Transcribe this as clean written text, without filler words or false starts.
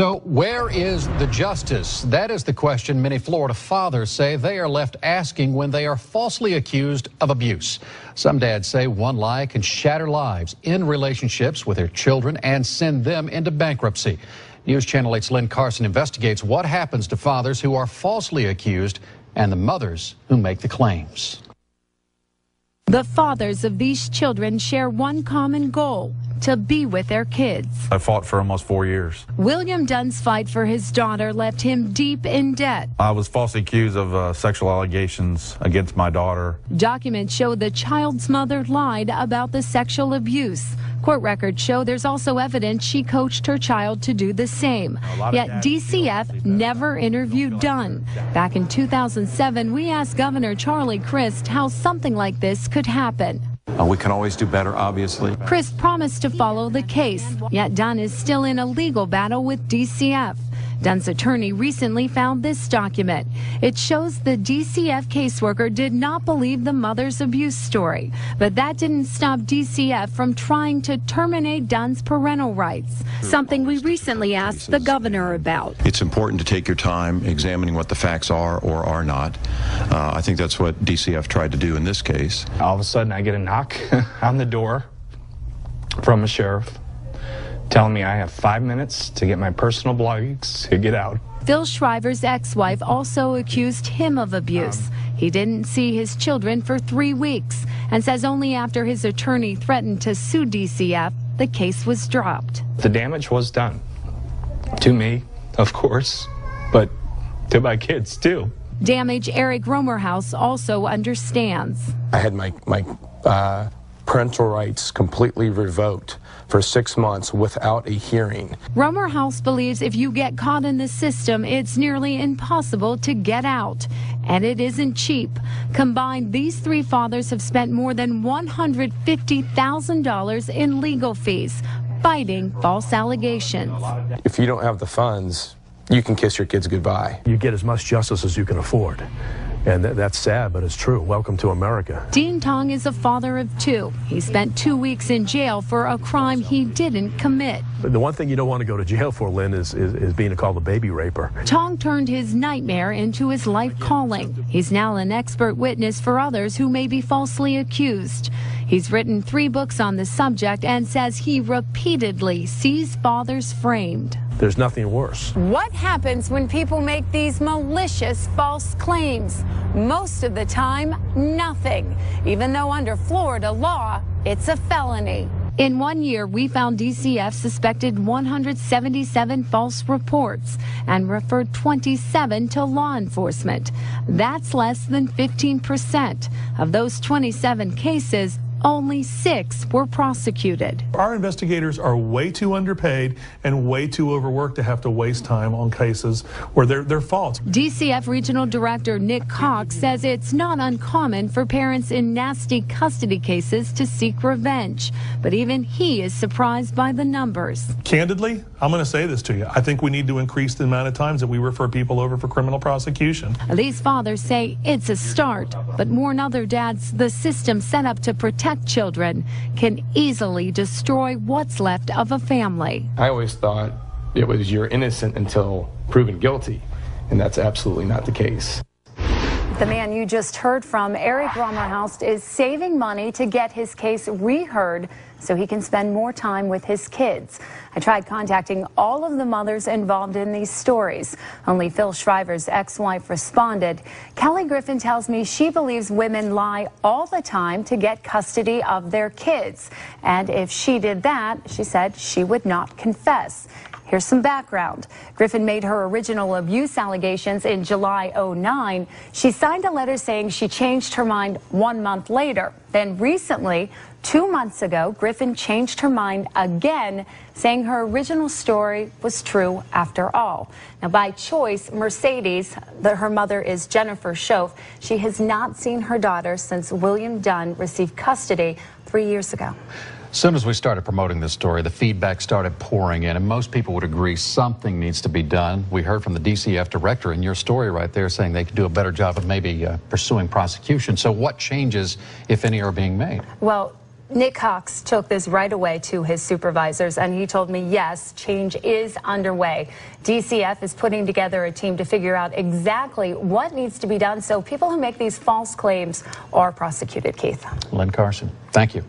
So where is the justice? That is the question many Florida fathers say they are left asking when they are falsely accused of abuse. Some dads say one lie can shatter lives, end relationships with their children, and send them into bankruptcy. News Channel 8's Lynn Carson investigates what happens to fathers who are falsely accused and the mothers who make the claims. The fathers of these children share one common goal: to be with their kids. I fought for almost 4 years. William Dunn's fight for his daughter left him deep in debt. I was falsely accused of sexual allegations against my daughter. Documents show the child's mother lied about the sexual abuse. Court records show there's also evidence she coached her child to do the same. Yet DCF never interviewed Dunn. Back in 2007, we asked Governor Charlie Crist how something like this could happen. We can always do better, obviously. Crist promised to follow the case, yet Dunn is still in a legal battle with DCF. Dunn's attorney recently found this document. It shows the DCF caseworker did not believe the mother's abuse story, but that didn't stop DCF from trying to terminate Dunn's parental rights, something we recently asked the governor about. It's important to take your time examining what the facts are or are not. I think that's what DCF tried to do in this case. All of a sudden, I get a knock on the door from a sheriff telling me I have 5 minutes to get my personal belongings to get out. Phil Shriver's ex-wife also accused him of abuse. He didn't see his children for 3 weeks and says only after his attorney threatened to sue DCF, the case was dropped. The damage was done. To me, of course, but to my kids, too. Damage Eric Romerhouse also understands. I had my parental rights completely revoked for 6 months without a hearing. Romerhouse believes if you get caught in the system, it's nearly impossible to get out. And it isn't cheap. Combined, these three fathers have spent more than $150,000 in legal fees fighting false allegations. If you don't have the funds, you can kiss your kids goodbye. You get as much justice as you can afford. And that's sad, but it's true. Welcome to America. Dean Tong is a father of 2. He spent 2 weeks in jail for a crime he didn't commit. But the one thing you don't want to go to jail for, Lynn, is being called a baby raper. Tong turned his nightmare into his life calling. He's now an expert witness for others who may be falsely accused. He's written 3 books on the subject and says he repeatedly sees fathers framed. There's nothing worse. What happens when people make these malicious false claims? Most of the time, nothing, even though under Florida law, it's a felony. In 1 year, we found DCF suspected 177 false reports and referred 27 to law enforcement. That's less than 15%. Of those 27 cases, only 6 were prosecuted. Our investigators are way too underpaid and way too overworked to have to waste time on cases where they're false. DCF Regional Director Nick Cox says it's not uncommon for parents in nasty custody cases to seek revenge, but even he is surprised by the numbers. Candidly, I'm going to say this to you. I think we need to increase the amount of times that we refer people over for criminal prosecution. These fathers say it's a start, but warn other dads the system set up to protect children can easily destroy what's left of a family. I always thought it was you're innocent until proven guilty, and that's absolutely not the case. The man you just heard from, Eric Romerhouse, is saving money to get his case reheard so he can spend more time with his kids. I tried contacting all of the mothers involved in these stories. Only Phil Shriver's ex-wife responded. Kelly Griffin tells me she believes women lie all the time to get custody of their kids. And if she did that, she said she would not confess. Here's some background. Griffin made her original abuse allegations in July '09. She signed a letter saying she changed her mind 1 month later. Then recently, 2 months ago, Griffin changed her mind again, saying her original story was true after all. Now, by choice, Mercedes, her mother is Jennifer Schoaf. She has not seen her daughter since William Dunn received custody 3 years ago. As soon as we started promoting this story, the feedback started pouring in, and most people would agree something needs to be done. We heard from the DCF director in your story right there saying they could do a better job of maybe pursuing prosecution. So what changes, if any, are being made? Well, Nick Cox took this right away to his supervisors, and he told me, yes, change is underway. DCF is putting together a team to figure out exactly what needs to be done so people who make these false claims are prosecuted, Keith. Len Carson, thank you.